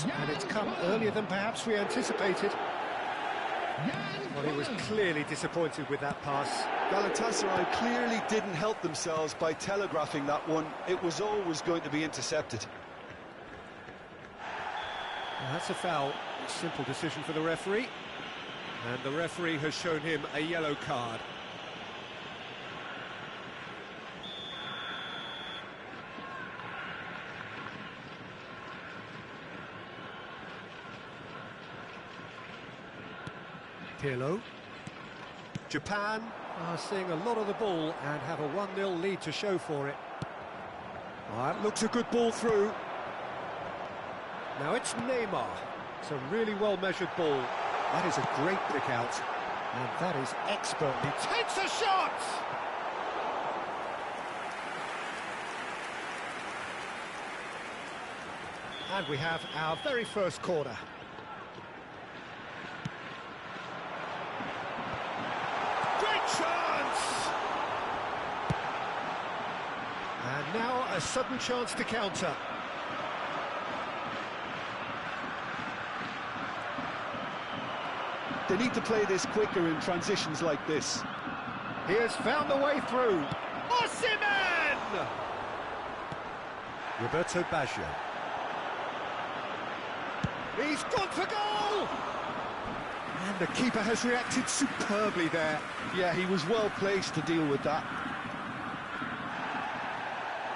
And it's come earlier than perhaps we anticipated. Well, he was clearly disappointed with that pass. Galatasaray clearly didn't help themselves by telegraphing that one. It was always going to be intercepted. Well, that's a foul. Simple decision for the referee. And the referee has shown him a yellow card. Pirlo. Japan are seeing a lot of the ball and have a 1-0 lead to show for it. That looks a good ball through. Now it's Neymar. It's a really well-measured ball. That is a great pick out. And that is expertly. Takes a shot! And we have our very first corner. Chance! And now a sudden chance to counter. They need to play this quicker in transitions like this. He has found the way through. Osimhen! Roberto Baggio. He's gone for goal! And the keeper has reacted superbly there. Yeah, he was well placed to deal with that.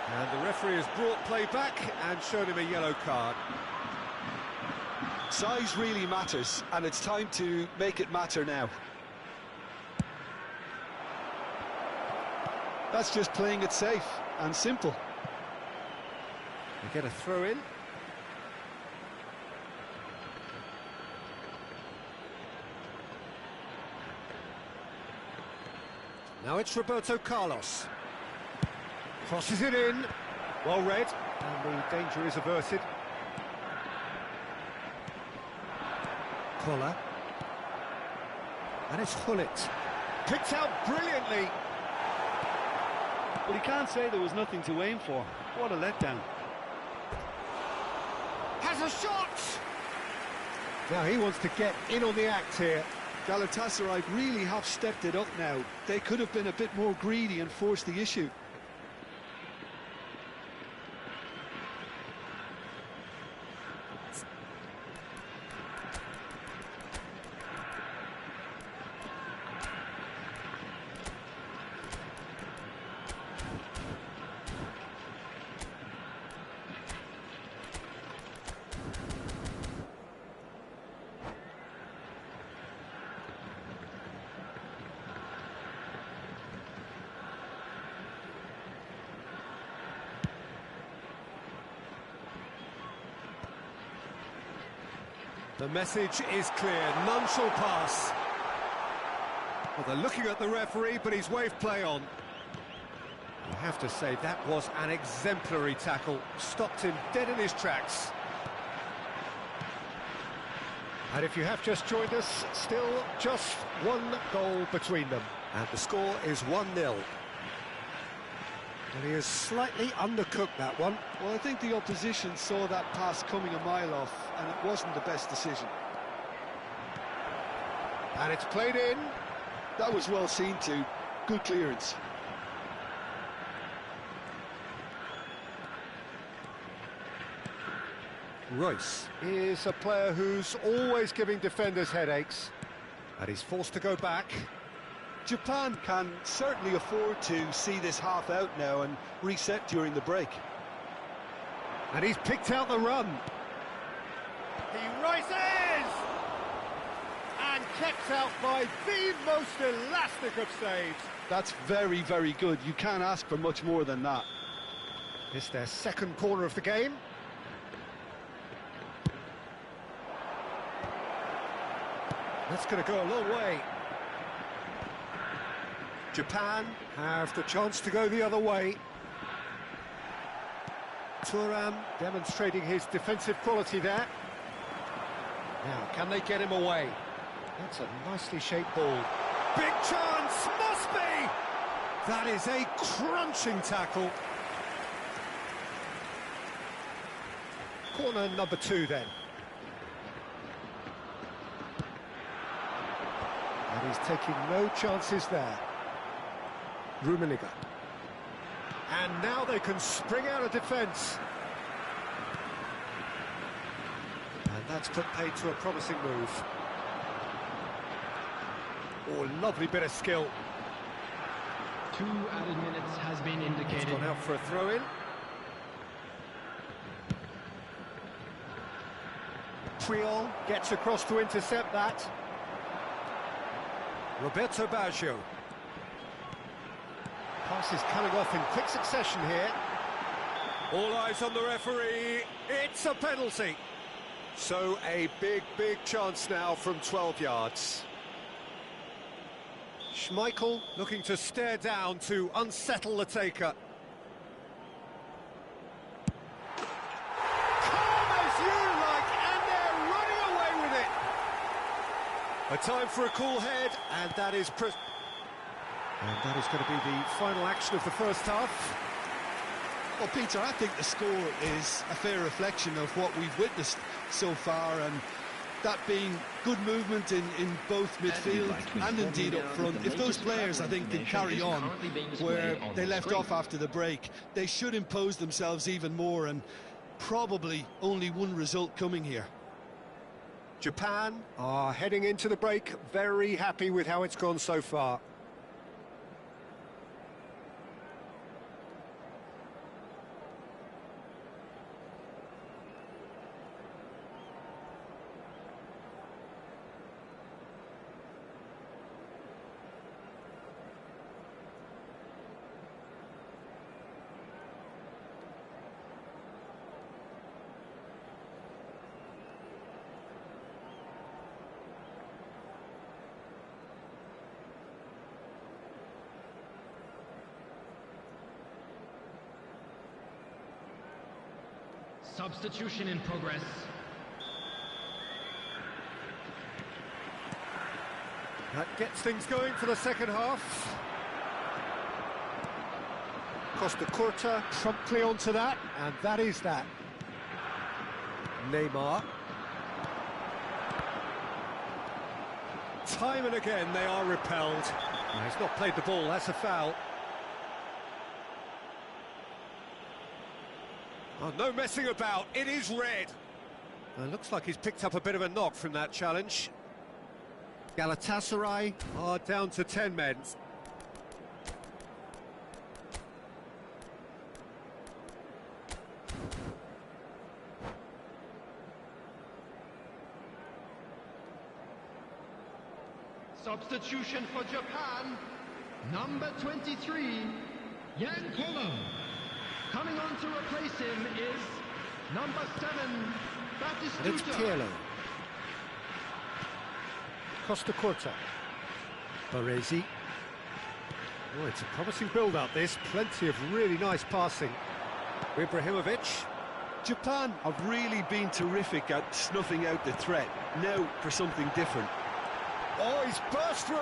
And the referee has brought play back and shown him a yellow card. Size really matters, and it's time to make it matter now. That's just playing it safe and simple. They get a throw in. Now it's Roberto Carlos. Crosses it in. Well read. And the danger is averted. Koller. And it's Hullet. Picked out brilliantly. Well, you can't say there was nothing to aim for. What a letdown. Has a shot! Now he wants to get in on the act here. Galatasaray really have stepped it up now. They could have been a bit more greedy and forced the issue. The message is clear, none shall pass. Well, they're looking at the referee, but he's waved play on. You have to say that was an exemplary tackle, stopped him dead in his tracks. And if you have just joined us, still just one goal between them. And the score is 1-0. And he has slightly undercooked that one. Well, I think the opposition saw that pass coming a mile off, and it wasn't the best decision. And it's played in. That was well seen too. Good clearance. Royce is a player who's always giving defenders headaches. And he's forced to go back. Japan can certainly afford to see this half out now and reset during the break. And he's picked out the run. He rises! And kept out by the most elastic of saves. That's very, very good. You can't ask for much more than that. It's their second corner of the game. That's going to go a long way. Japan have the chance to go the other way. Thuram demonstrating his defensive quality there. Now, can they get him away? That's a nicely shaped ball. Big chance, must be! That is a crunching tackle. Corner number 2 then. And he's taking no chances there. Rummenigge. And now they can spring out of defence. And that's put paid to a promising move. Oh, lovely bit of skill. 2 added minutes has been indicated. He's gone out for a throw-in. Puyol gets across to intercept that. Roberto Baggio. Passes coming off in quick succession here. All eyes on the referee. It's a penalty. So a big chance now from 12 yards. Schmeichel looking to stare down to unsettle the taker. Calm as you like, and they're running away with it. A time for a cool head, and that is going to be the final action of the first half. Well, Peter, I think the score is a fair reflection of what we've witnessed so far, and that being good movement in both midfield and indeed up front. If those players, I think, can carry on where they left off after the break, they should impose themselves even more, and probably only one result coming here. Japan are heading into the break very happy with how it's gone so far. Substitution in progress. That gets things going for the second half. Costa Curta promptly onto that, and that is that. Neymar. Time and again they are repelled. No, he's not played the ball, that's a foul. Oh, no messing about, it is red. Looks like he's picked up a bit of a knock from that challenge. Galatasaray are down to 10 men. Substitution for Japan, number 23, Yan Kolo. Coming on to replace him is number 7, And it's Batistuta. Pirlo. Costa Curta. Baresi. Oh, it's a promising build-up, this. Plenty of really nice passing. Ibrahimovic. Japan have really been terrific at snuffing out the threat. Now for something different. Oh, he's burst through!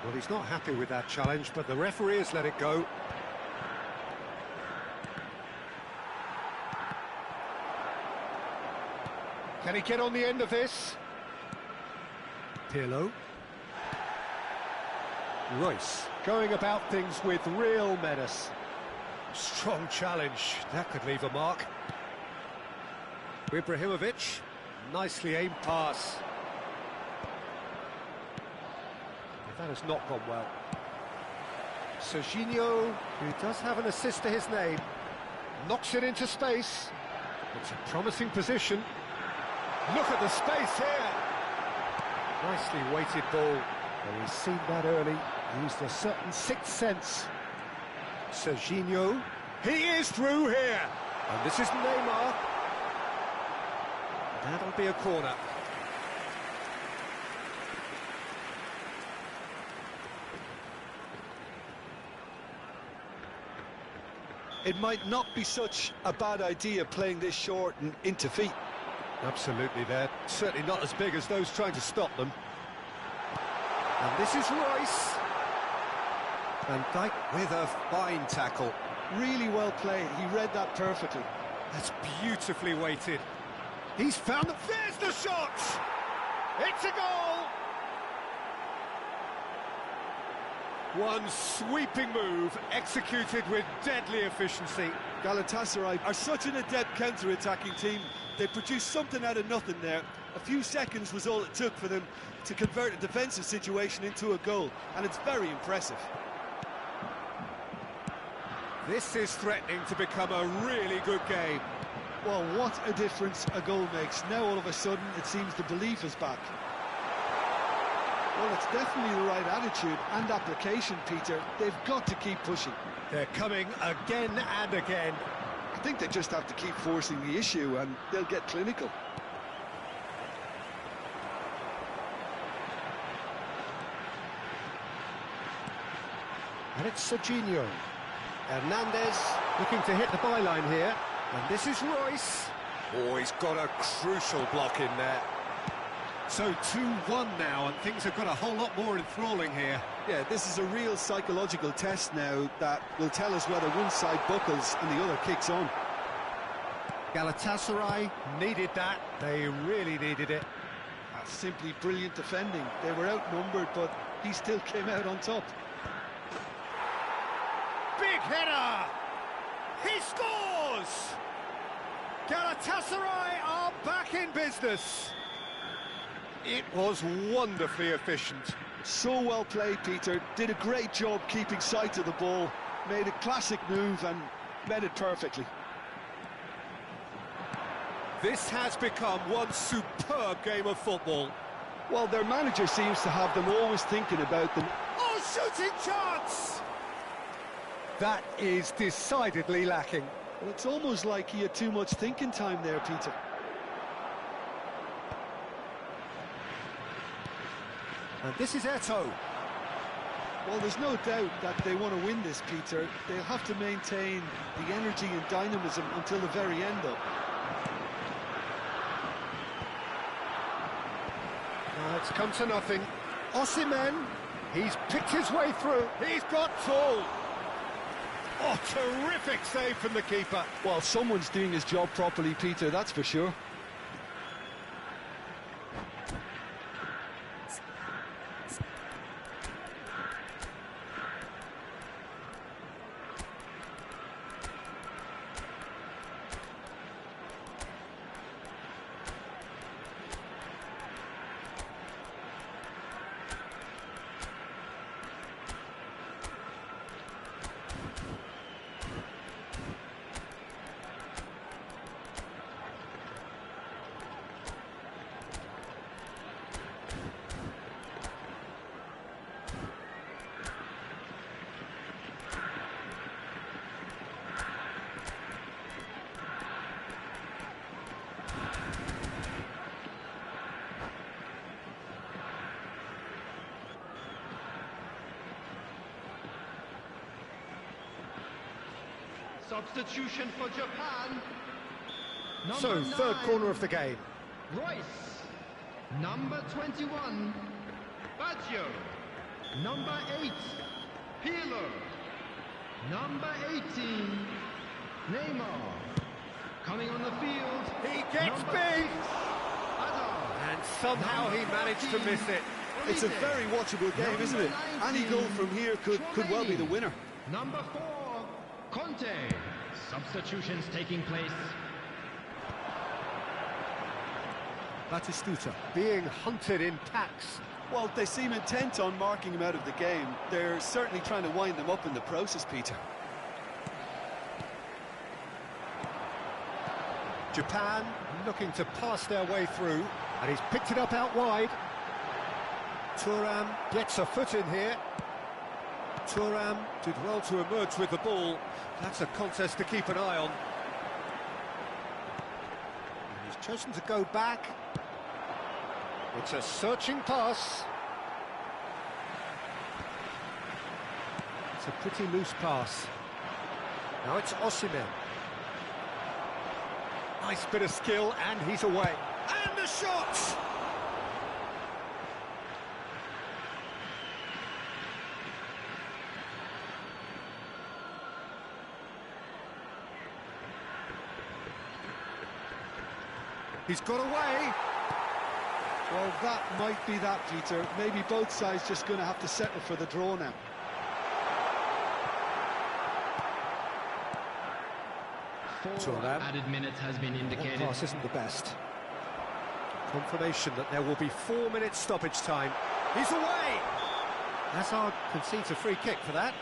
Well, he's not happy with that challenge, but the referee has let it go. Can he get on the end of this? Pirlo. Royce going about things with real menace. Strong challenge, that could leave a mark. Ibrahimovic, nicely aimed pass. That has not gone well. Serginho, who does have an assist to his name, knocks it into space. It's a promising position. Look at the space here. Nicely weighted ball. Well, he's seen that early. Used a certain sixth sense. Serginho, he is through here. And this is Neymar. That'll be a corner. It might not be such a bad idea playing this short and into feet. Absolutely, they're certainly not as big as those trying to stop them. And this is Royce. Van Dijk with a fine tackle. Really well played, he read that perfectly. That's beautifully weighted. He's found the... There's the shot! It's a goal! One sweeping move, executed with deadly efficiency. Galatasaray are such an adept counter-attacking team. They produced something out of nothing there. A few seconds was all it took for them to convert a defensive situation into a goal, and it's very impressive. This is threatening to become a really good game. Well, what a difference a goal makes. Now all of a sudden it seems the belief is back. Well, it's definitely the right attitude and application, Peter. They've got to keep pushing. They're coming again and again. I think they just have to keep forcing the issue and they'll get clinical. And it's Serginho. Hernandez looking to hit the byline here. And this is Royce. Oh, he's got a crucial block in there. So 2-1 now, and things have got a whole lot more enthralling here. Yeah, this is a real psychological test now that will tell us whether one side buckles and the other kicks on. Galatasaray needed that. They really needed it. That's simply brilliant defending. They were outnumbered, but he still came out on top. Big header! He scores! Galatasaray are back in business. It was wonderfully efficient. So well played, Peter. Did a great job keeping sight of the ball. Made a classic move and met it perfectly. This has become one superb game of football. Well, their manager seems to have them always thinking about them. Oh, shooting chance! That is decidedly lacking. Well, it's almost like he had too much thinking time there, Peter. And this is Eto'o. Well, there's no doubt that they want to win this, Peter. They'll have to maintain the energy and dynamism until the very end, though. It's come to nothing. Osimhen, he's picked his way through. He's got full. Oh, terrific save from the keeper. Well, someone's doing his job properly, Peter, that's for sure. Substitution for Japan. So, third corner of the game. Royce. Number 21, Baggio. Number 8, Peeler. Number 18, Neymar. Coming on the field. He gets big. And somehow he managed to miss it. It's a very watchable game, isn't it? Any goal from here could well be the winner. Number 4, Conte. Substitutions taking place. Batistuta being hunted in packs. Well, they seem intent on marking him out of the game. They're certainly trying to wind them up in the process, Peter. Japan looking to pass their way through, and he's picked it up out wide. Thuram gets a foot in here. Thuram did well to emerge with the ball. That's a contest to keep an eye on. And he's chosen to go back. It's a searching pass. It's a pretty loose pass. Now it's Osimhen. Nice bit of skill, and he's away. And the shot! He's got away. Well, that might be that, Peter. Maybe both sides just going to have to settle for the draw now. Four added minutes has been indicated. One pass isn't the best. Confirmation that there will be 4 minutes stoppage time. He's away! Hazard concedes a free kick for that.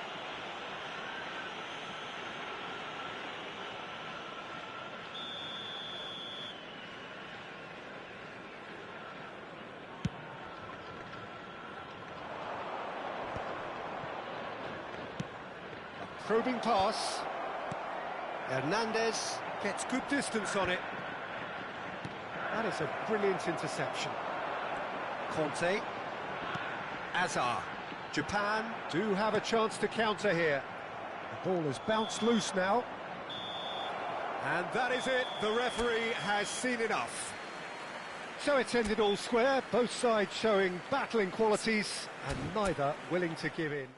A probing pass. Hernandez gets good distance on it. That is a brilliant interception. Conte. Hazard. Japan do have a chance to counter here. The ball has bounced loose now. And that is it. The referee has seen enough. So it's ended all square, both sides showing battling qualities and neither willing to give in.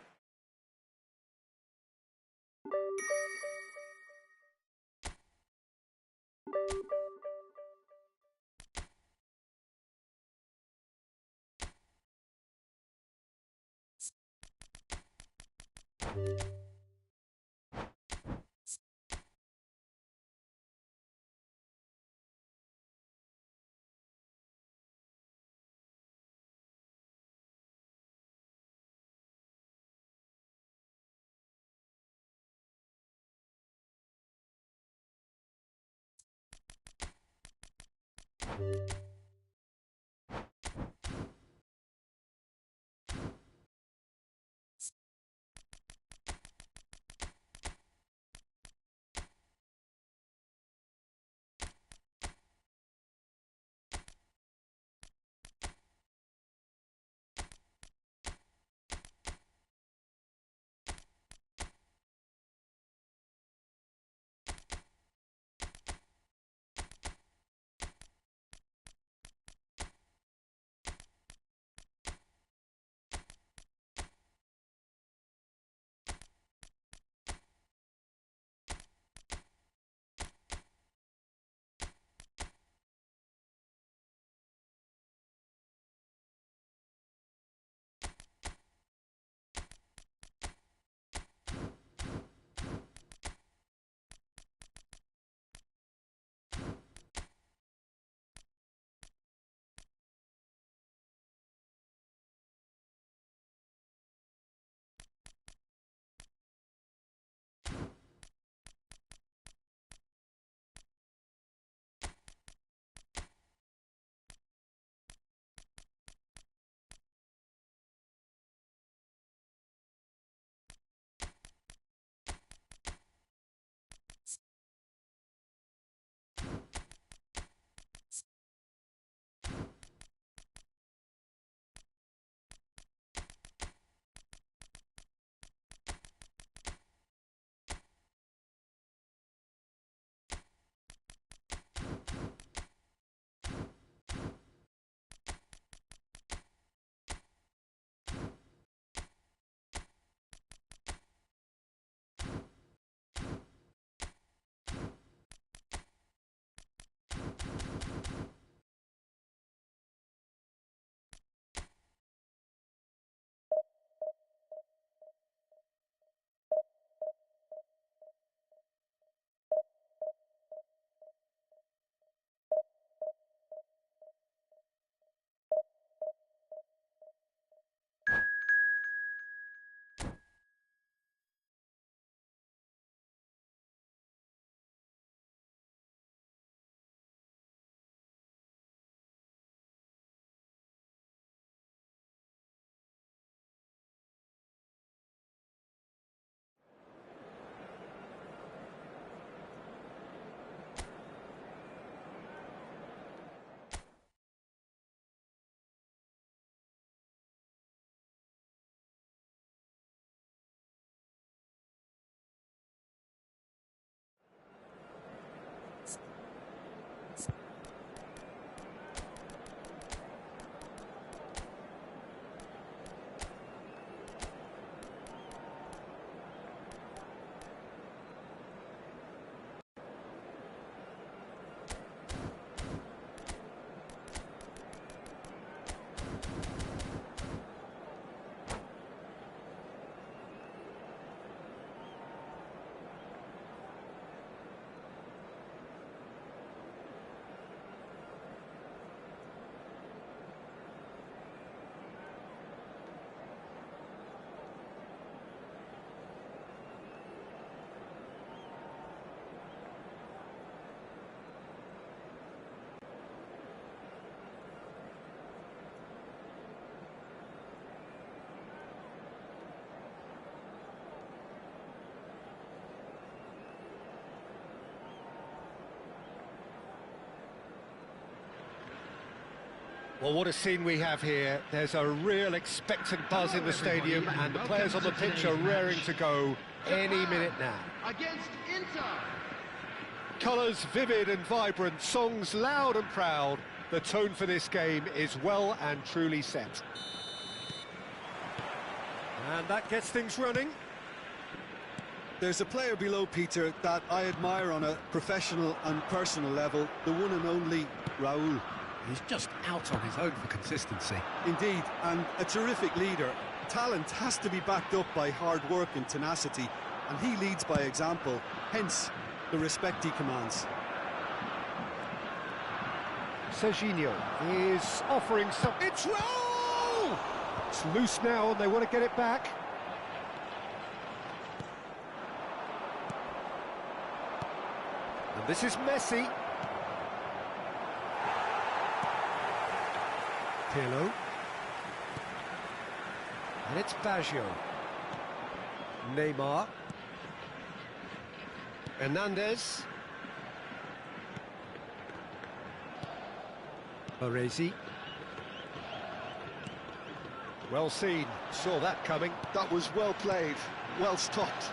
Well, what a scene we have here. There's a real expectant buzz in the stadium, and the players on the pitch are raring to go any minute now. Against Inter. Colours vivid and vibrant, songs loud and proud. The tone for this game is well and truly set. And that gets things running. There's a player below, Peter, that I admire on a professional and personal level, the one and only Raúl. He's just out on his own for consistency. Indeed, and a terrific leader. Talent has to be backed up by hard work and tenacity, and he leads by example, hence the respect he commands. Serginho is offering some... It's Raúl! It's loose now and they want to get it back. And this is Messi. Pirlo. And it's Baggio. Neymar. Hernandez. Baresi. Well seen, saw that coming. That was well played, well stopped.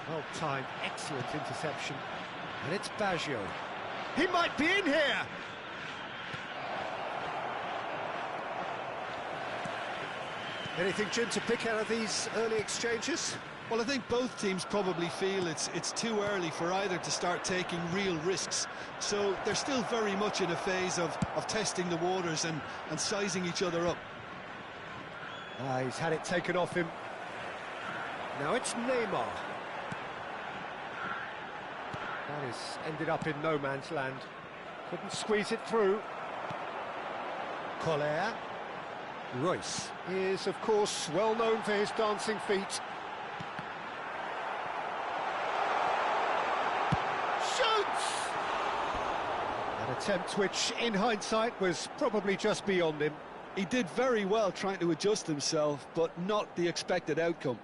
Well timed, excellent interception. And it's Baggio. He might be in here! Anything, Jim, to pick out of these early exchanges? Well, I think both teams probably feel it's too early for either to start taking real risks. So they're still very much in a phase of testing the waters and sizing each other up. He's had it taken off him. Now it's Neymar. That has ended up in no man's land. Couldn't squeeze it through. Collier. Royce is, of course, well known for his dancing feet. Shoots! An attempt which, in hindsight, was probably just beyond him. He did very well trying to adjust himself, but not the expected outcome.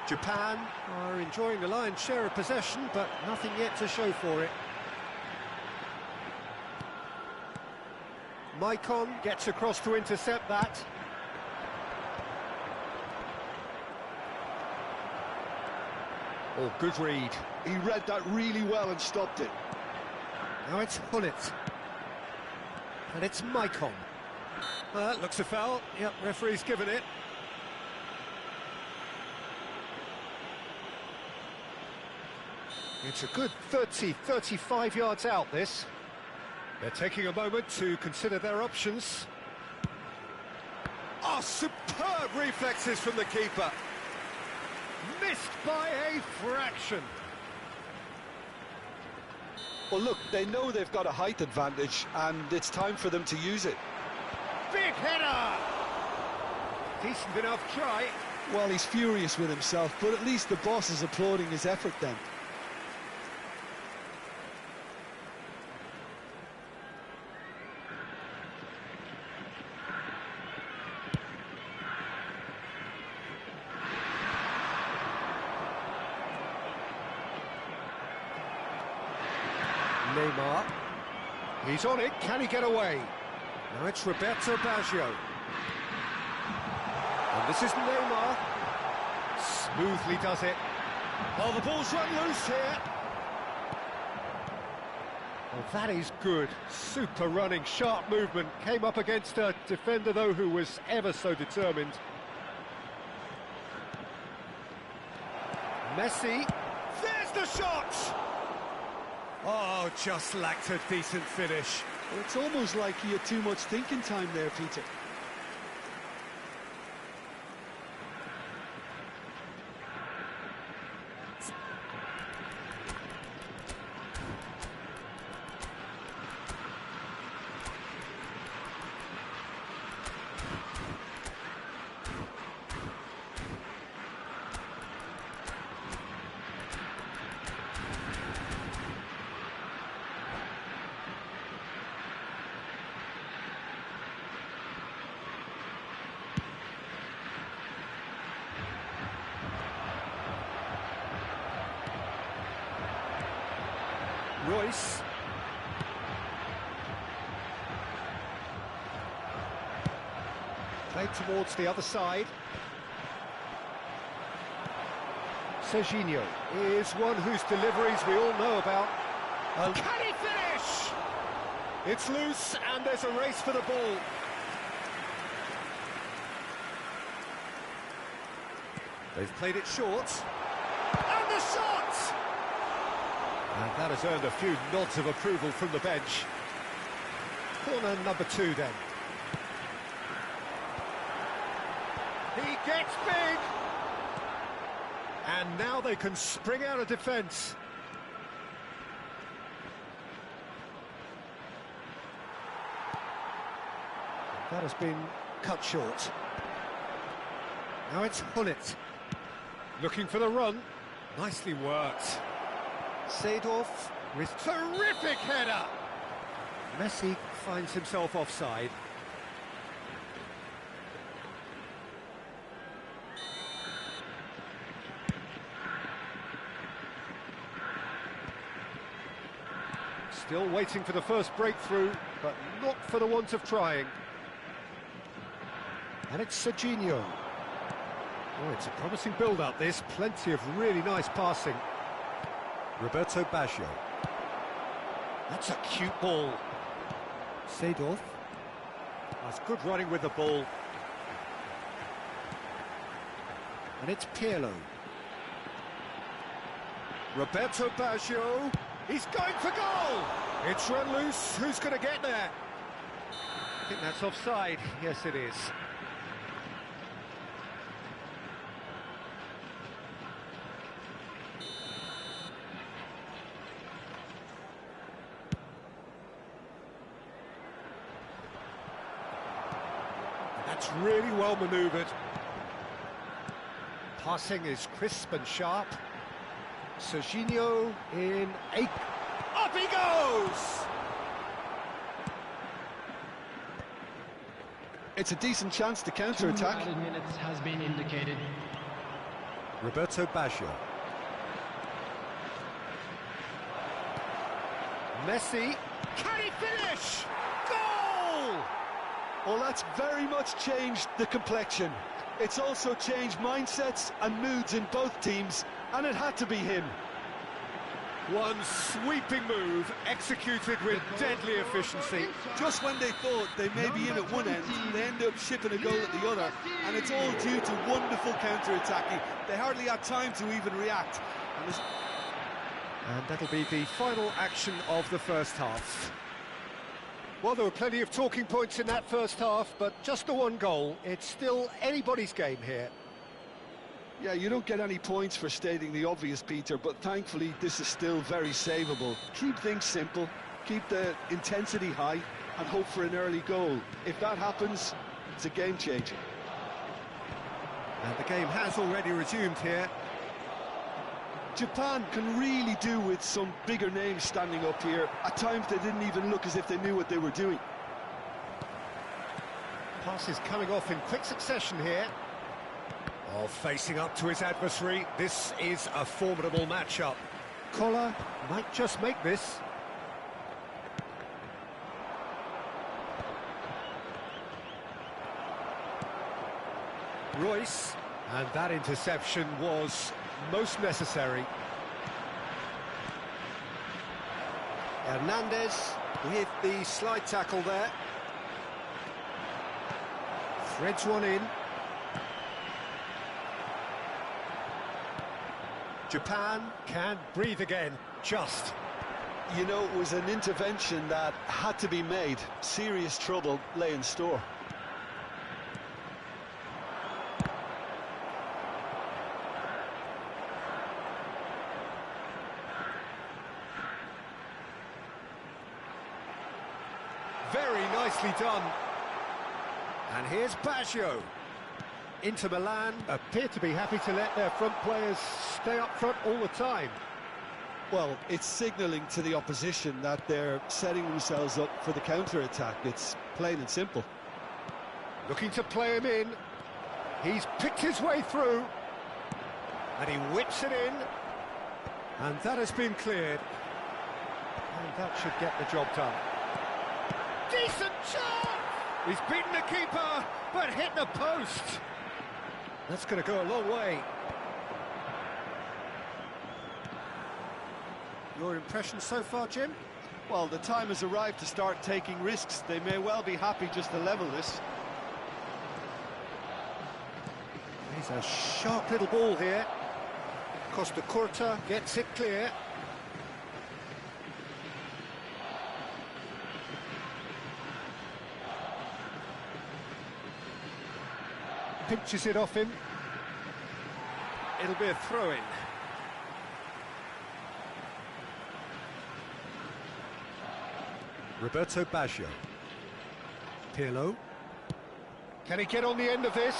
Japan are enjoying the lion's share of possession, but nothing yet to show for it. Maicon gets across to intercept that. Oh, good read. He read that really well and stopped it. Now it's Hullet. And it's Maicon. That looks a foul. Yep, referee's given it. It's a good 30, 35 yards out, this. They're taking a moment to consider their options. Oh, superb reflexes from the keeper. Missed by a fraction. Well, look, they know they've got a height advantage, and it's time for them to use it. Big header! Decent enough try. Well, he's furious with himself, but at least the boss is applauding his effort then. Neymar. He's on it. Can he get away? Now it's Roberto Baggio. And this is Neymar. Smoothly does it. Oh, the ball's run loose here. Oh, that is good. Super running, sharp movement. Came up against a defender, though, who was ever so determined. Messi. There's the shot! Oh, just lacked a decent finish. Well, it's almost like he had too much thinking time there, Peter. Royce. Played towards the other side. Serginho is one whose deliveries we all know about. Can he finish? It's loose and there's a race for the ball. They've played it short. And the shot! And that has earned a few nods of approval from the bench. Corner number 2 then. He gets big! And now they can spring out of defence. That has been cut short. Now it's Hullet. Looking for the run. Nicely worked. Seedorf with terrific header. Messi finds himself offside. Still waiting for the first breakthrough, but not for the want of trying. And it's Serginho. Oh, it's a promising build-up, this. Plenty of really nice passing. Roberto Baggio. That's a cute ball. Seedorf. That's good running with the ball. And it's Pirlo. Roberto Baggio. He's going for goal! It's run loose. Who's going to get there? I think that's offside. Yes, it is. That's really well manoeuvred. Passing is crisp and sharp. Serginho in a... Up he goes! It's a decent chance to counter-attack. 2 minutes has been indicated. Roberto Baggio. Messi. Can he finish? Goal! Well, that's very much changed the complexion. It's also changed mindsets and moods in both teams, and it had to be him. One sweeping move, executed with deadly efficiency. Just when they thought they may be in at one end, they end up shipping a goal at the other, and it's all due to wonderful counter-attacking. They hardly had time to even react. And that'll be the final action of the first half. Well, there were plenty of talking points in that first half, but just the one goal. It's still anybody's game here. Yeah, you don't get any points for stating the obvious, Peter, but thankfully this is still very savable. Keep things simple, keep the intensity high, and hope for an early goal. If that happens, it's a game changer. And the game has already resumed here. Japan can really do with some bigger names standing up here. At times they didn't even look as if they knew what they were doing. Passes coming off in quick succession here. Oh, facing up to his adversary, this is a formidable matchup. Koller might just make this. Royce, and that interception was most necessary. Hernandez with the slide tackle there. Threads one in. Japan can breathe again, just. You know, it was an intervention that had to be made. Serious trouble lay in store. Very nicely done. And here's Baggio. Inter Milan appear to be happy to let their front players stay up front all the time. Well, it's signalling to the opposition that they're setting themselves up for the counter-attack. It's plain and simple. Looking to play him in. He's picked his way through. And he whips it in. And that has been cleared. And that should get the job done. Decent shot! He's beaten the keeper, but hit the post. That's going to go a long way. Your impression so far, Jim? Well, the time has arrived to start taking risks. They may well be happy just to level this. He's a sharp little ball here. Costa Curta gets it clear. Pinches it off him. It'll be a throw-in. Roberto Baggio. Pirlo. Can he get on the end of this?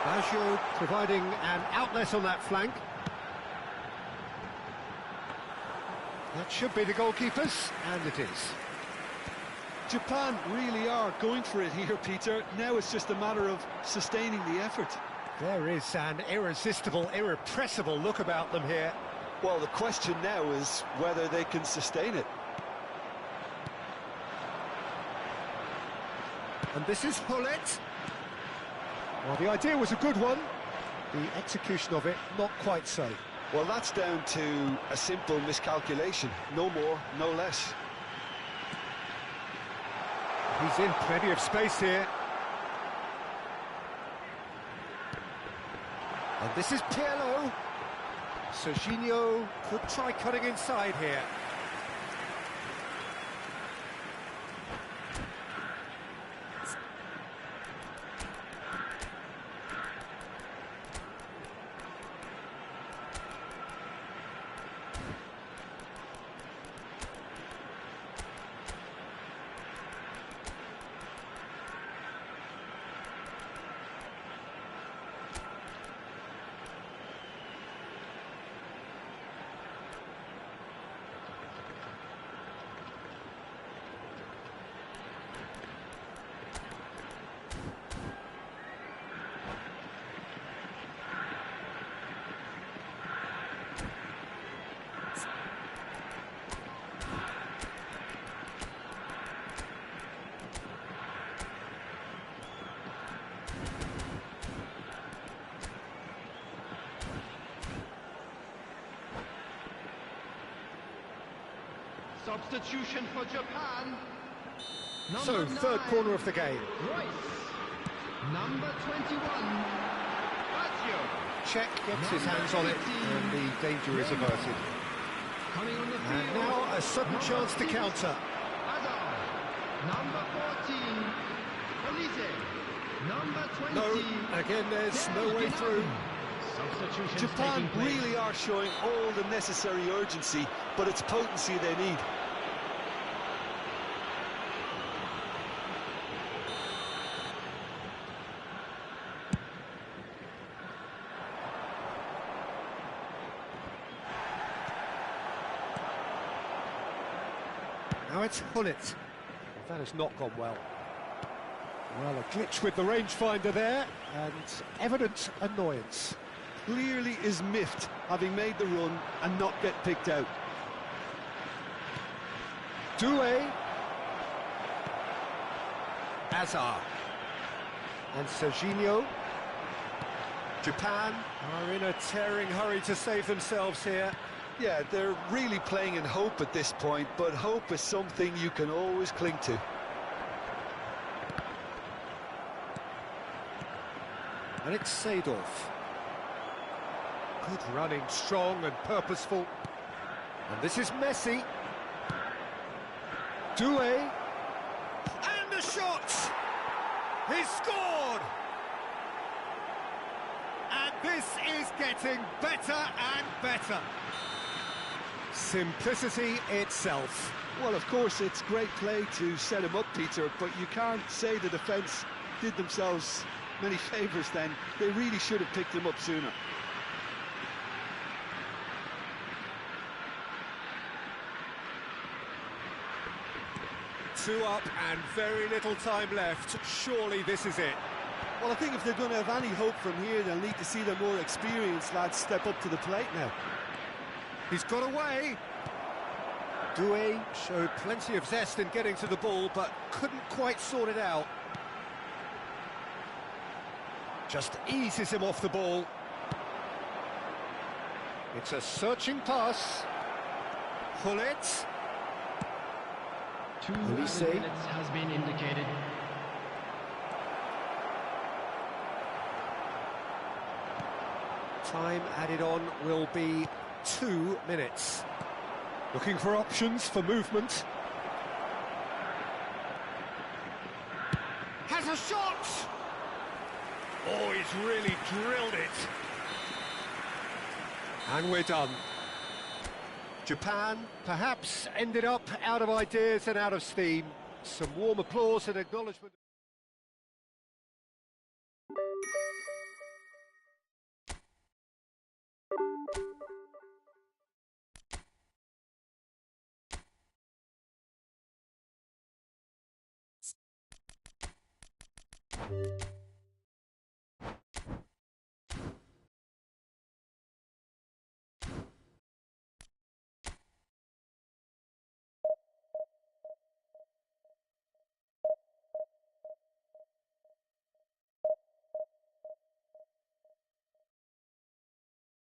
Baggio providing an outlet on that flank. That should be the goalkeepers, and it is. Japan really are going for it here, Peter. Now it's just a matter of sustaining the effort. There is an irresistible, irrepressible look about them here. Well, the question now is whether they can sustain it. And this is Hullet. Well, the idea was a good one. The execution of it, not quite so. Well, that's down to a simple miscalculation. No more, no less. He's in plenty of space here. And this is Pirlo. Serginho could try cutting inside here. Substitution for Japan. So, third corner of the game. Royce. Number 21, Baggio. Czech gets his hands on it, and the danger is averted. Coming on the field. And now a sudden chance to counter. Hazard. Number 14, hileci. Number 20. No, again there's no way through. Japan really are showing all the necessary urgency, but it's potency they need. Now it's Hullet. That has not gone well. Well, a glitch with the rangefinder there, and evident annoyance. Clearly is miffed, having made the run and not get picked out. Doué. Hazard. And Serginho. Japan are in a tearing hurry to save themselves here. Yeah, they're really playing in hope at this point, but hope is something you can always cling to. And it's Seedorf. Good running, strong and purposeful. And this is Messi. Doué. And the shot! He's scored! And this is getting better and better. Simplicity itself. Well, of course, it's great play to set him up, Peter, but you can't say the defence did themselves many favours then. They really should have picked him up sooner. Two up and very little time left. Surely this is it. Well, I think if they're going to have any hope from here, they'll need to see the more experienced lads step up to the plate now. He's got away. Doué showed plenty of zest in getting to the ball, but couldn't quite sort it out. Just eases him off the ball. It's a searching pass. Hileci. 2 minutes has been indicated. Time added on will be 2 minutes. Looking for options for movement. Has a shot! Oh, he's really drilled it. And we're done. Japan perhaps ended up out of ideas and out of steam. Some warm applause and acknowledgement.